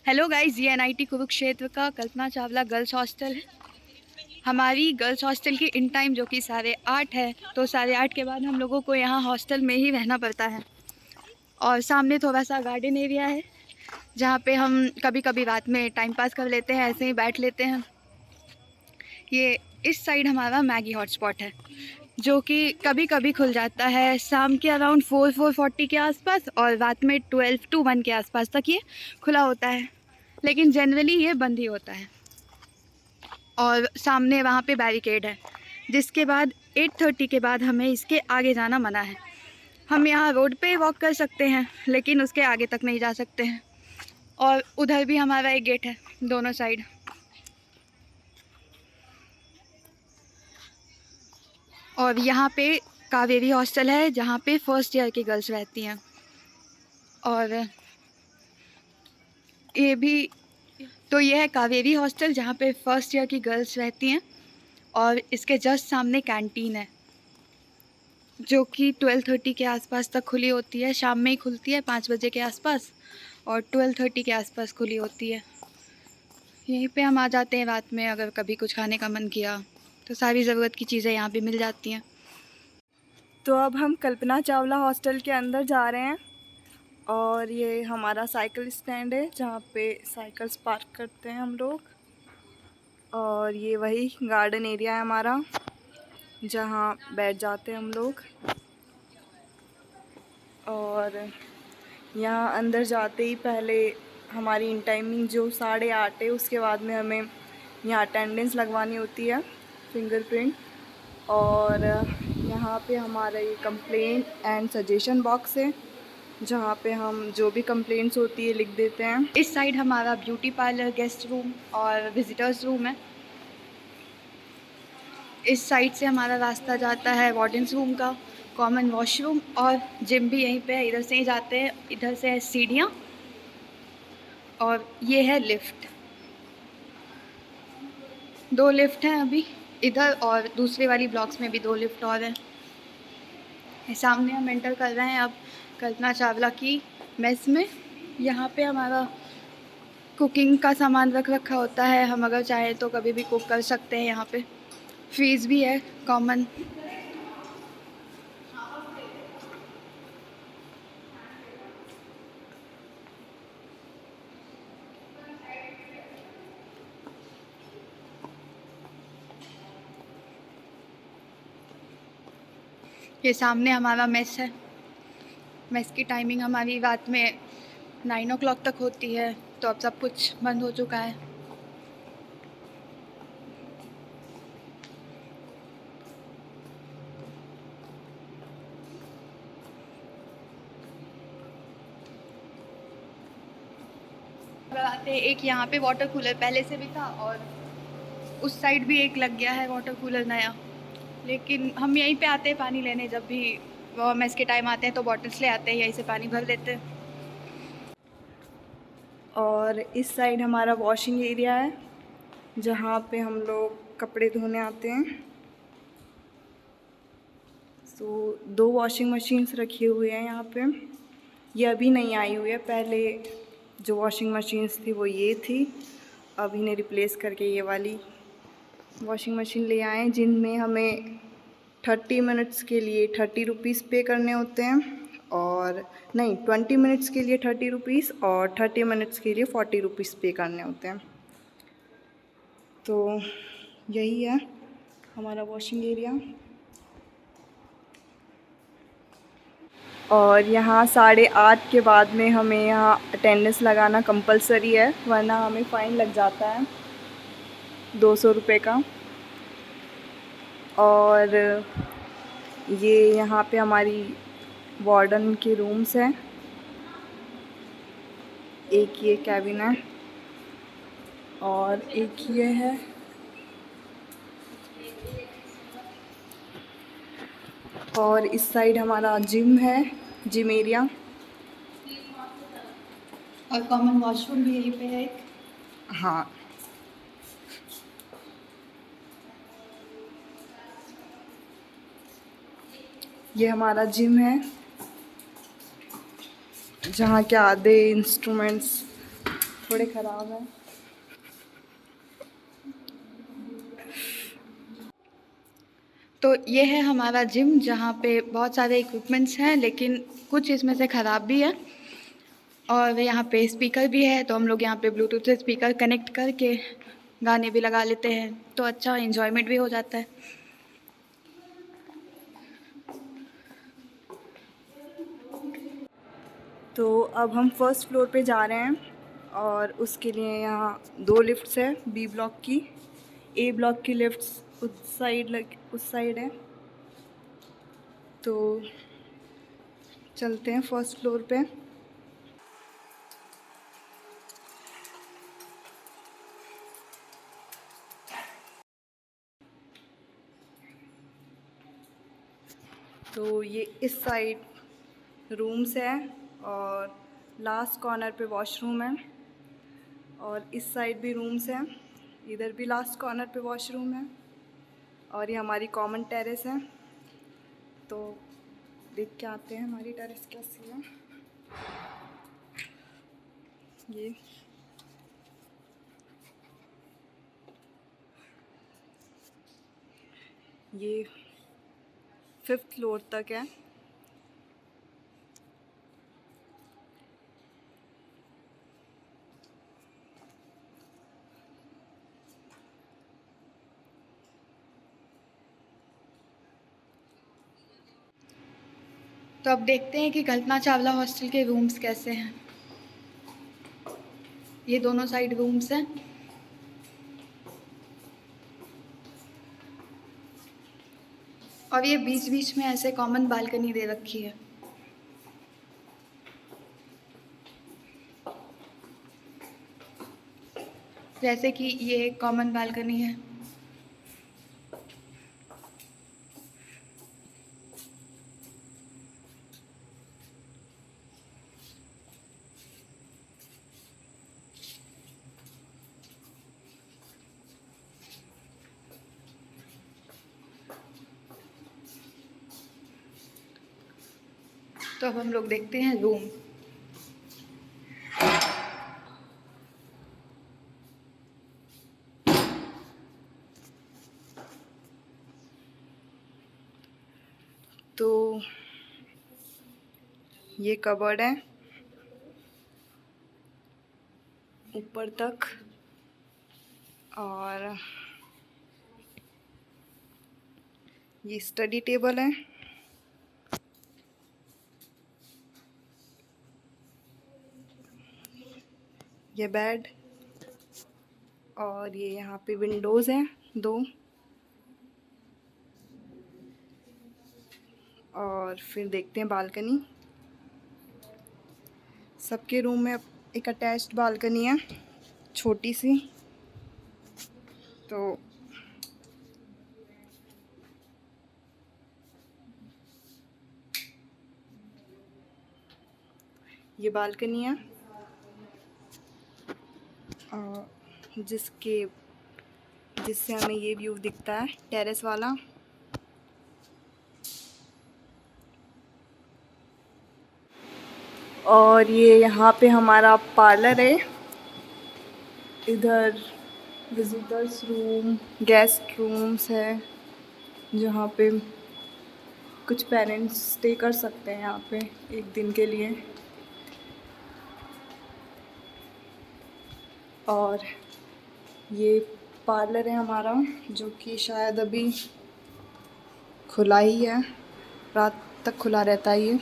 Hello guys, ये NIT Kurukshetra का Kalpana Chawla girls hostel है। हमारी गर्ल्स हॉस्टल की इन टाइम जो कि 8:30 है, तो 8:30 के बाद हम लोगों को यहाँ हॉस्टल में ही रहना पड़ता है। और सामने थोड़ा सा गार्डन एरिया है जहाँ पे हम कभी कभी रात में टाइम पास कर लेते हैं, ऐसे ही बैठ लेते हैं। ये इस साइड हमारा मैगी हॉटस्पॉट है जो कि कभी कभी खुल जाता है शाम के अराउंड 4-4:40 के आसपास, और रात में 12 to 1 के आसपास तक ये खुला होता है, लेकिन जनरली ये बंद ही होता है। और सामने वहाँ पे बैरिकेड है, जिसके बाद 8:30 के बाद हमें इसके आगे जाना मना है। हम यहाँ रोड पे वॉक कर सकते हैं, लेकिन उसके आगे तक नहीं जा सकते हैं। और उधर भी हमारा एक गेट है दोनों साइड। और यहाँ पे कावेरी हॉस्टल है जहाँ पे फर्स्ट ईयर की गर्ल्स रहती हैं। और ये भी तो ये है कावेरी हॉस्टल जहाँ पे फर्स्ट ईयर की गर्ल्स रहती हैं। और इसके जस्ट सामने कैंटीन है जो कि 12:30 के आसपास तक खुली होती है। शाम में ही खुलती है 5 बजे के आसपास, और 12:30 के आसपास खुली होती है। यहीं पे हम आ जाते हैं रात में, अगर कभी कुछ खाने का मन किया तो सारी ज़रूरत की चीज़ें यहाँ पे मिल जाती हैं। तो अब हम कल्पना चावला हॉस्टल के अंदर जा रहे हैं, और ये हमारा साइकिल स्टैंड है जहाँ पे साइकिल्स पार्क करते हैं हम लोग। और ये वही गार्डन एरिया है हमारा जहाँ बैठ जाते हैं हम लोग। और यहाँ अंदर जाते ही पहले हमारी इन टाइमिंग जो 8:30 है, उसके बाद में हमें यहाँ अटेंडेंस लगवानी होती है, फिंगरप्रिंट। और यहाँ पे हमारा ये कंप्लेंट एंड सजेशन बॉक्स है जहाँ पे हम जो भी कंप्लेंट्स होती है लिख देते हैं। इस साइड हमारा ब्यूटी पार्लर, गेस्ट रूम और विजिटर्स रूम है। इस साइड से हमारा रास्ता जाता है वार्डन्स रूम का, कॉमन वॉशरूम, और जिम भी यहीं पे है। इधर से ही जाते हैं, इधर से है सीढ़ियाँ, और ये है लिफ्ट। 2 लिफ्ट हैं अभी इधर, और दूसरे वाली ब्लॉक्स में भी 2 लिफ्ट और हैं। सामने हम एंटर कर रहे हैं अब कल्पना चावला की मेस में। यहाँ पे हमारा कुकिंग का सामान रख रखा होता है, हम अगर चाहें तो कभी भी कुक कर सकते हैं यहाँ पे। फ्रीज भी है कॉमन। ये सामने हमारा मेस है। मेस की टाइमिंग हमारी रात में 9 o'clock तक होती है, तो अब सब कुछ बंद हो चुका है। आते एक यहाँ पे वाटर कूलर पहले से भी था, और उस साइड भी एक लग गया है वाटर कूलर नया। लेकिन हम यहीं पे आते हैं पानी लेने, जब भी वो मेस के टाइम आते हैं तो बॉटल्स ले आते हैं, यहीं से पानी भर लेते हैं। और इस साइड हमारा वॉशिंग एरिया है जहाँ पे हम लोग कपड़े धोने आते हैं। तो 2 वॉशिंग मशीन्स रखी हुई हैं यहाँ पे। ये अभी नहीं आई हुई है, पहले जो वॉशिंग मशीन्स थी वो ये थी, अब इन्हें रिप्लेस करके ये वाली वॉशिंग मशीन ले आए हैं, जिनमें हमें 30 मिनट्स के लिए 30 रुपीज़ पे करने होते हैं। और नहीं, 20 मिनट्स के लिए 30 रुपीज़ और 30 मिनट्स के लिए 40 रुपीज़ पे करने होते हैं। तो यही है हमारा वॉशिंग एरिया। और यहाँ 8:30 के बाद में हमें यहाँ अटेंडेंस लगाना कंपलसरी है, वरना हमें फ़ाइन लग जाता है 200 रुपये का। और ये यहाँ पे हमारी वार्डन के रूम्स हैं, एक ये कैबिन है और एक ये है। और इस साइड हमारा जिम है, जिम एरिया। और कॉमन वॉशरूम भी यहीं पे है एक। हाँ, ये हमारा जिम है जहाँ के आधे इंस्ट्रूमेंट्स थोड़े ख़राब हैं। तो ये है हमारा जिम, जहाँ पे बहुत सारे इक्विपमेंट्स हैं, लेकिन कुछ इसमें से ख़राब भी है। और यहाँ पे स्पीकर भी है, तो हम लोग यहाँ पे ब्लूटूथ से स्पीकर कनेक्ट करके गाने भी लगा लेते हैं, तो अच्छा इन्जॉयमेंट भी हो जाता है। तो अब हम फर्स्ट फ्लोर पे जा रहे हैं और उसके लिए यहाँ 2 लिफ्ट्स है बी ब्लॉक की। ए ब्लॉक की लिफ्ट्स उस साइड है। तो चलते हैं फर्स्ट फ्लोर पे। तो ये इस साइड रूम्स है और लास्ट कॉर्नर पे वॉशरूम है, और इस साइड भी रूम्स हैं, इधर भी लास्ट कॉर्नर पे वॉशरूम है, और ये हमारी कॉमन टेरेस है। तो देख के आते हैं हमारी टेरेस कैसी है। ये 5th फ्लोर तक है। तो अब देखते हैं कि कल्पना चावला हॉस्टल के रूम्स कैसे हैं। ये दोनों साइड रूम्स हैं, और ये बीच बीच में ऐसे कॉमन बालकनी दे रखी है। जैसे कि ये एक कॉमन बालकनी है। तो अब हम लोग देखते हैं रूम। तो ये कबर्ड है ऊपर तक, और ये स्टडी टेबल है। ये बेड, और ये यहाँ पे विंडोज़ हैं 2, और फिर देखते हैं बालकनी। सबके रूम में एक अटैच्ड बालकनी है, छोटी सी। तो ये बालकनी है, जिससे हमें ये व्यू दिखता है टेरेस वाला। और ये यहाँ पे हमारा पार्लर है। इधर विजिटर्स रूम, गेस्ट रूम्स है, जहाँ पे कुछ पेरेंट्स स्टे कर सकते हैं यहाँ पे एक दिन के लिए। और ये पार्लर है हमारा, जो कि शायद अभी खुला ही है, रात तक खुला रहता है ये।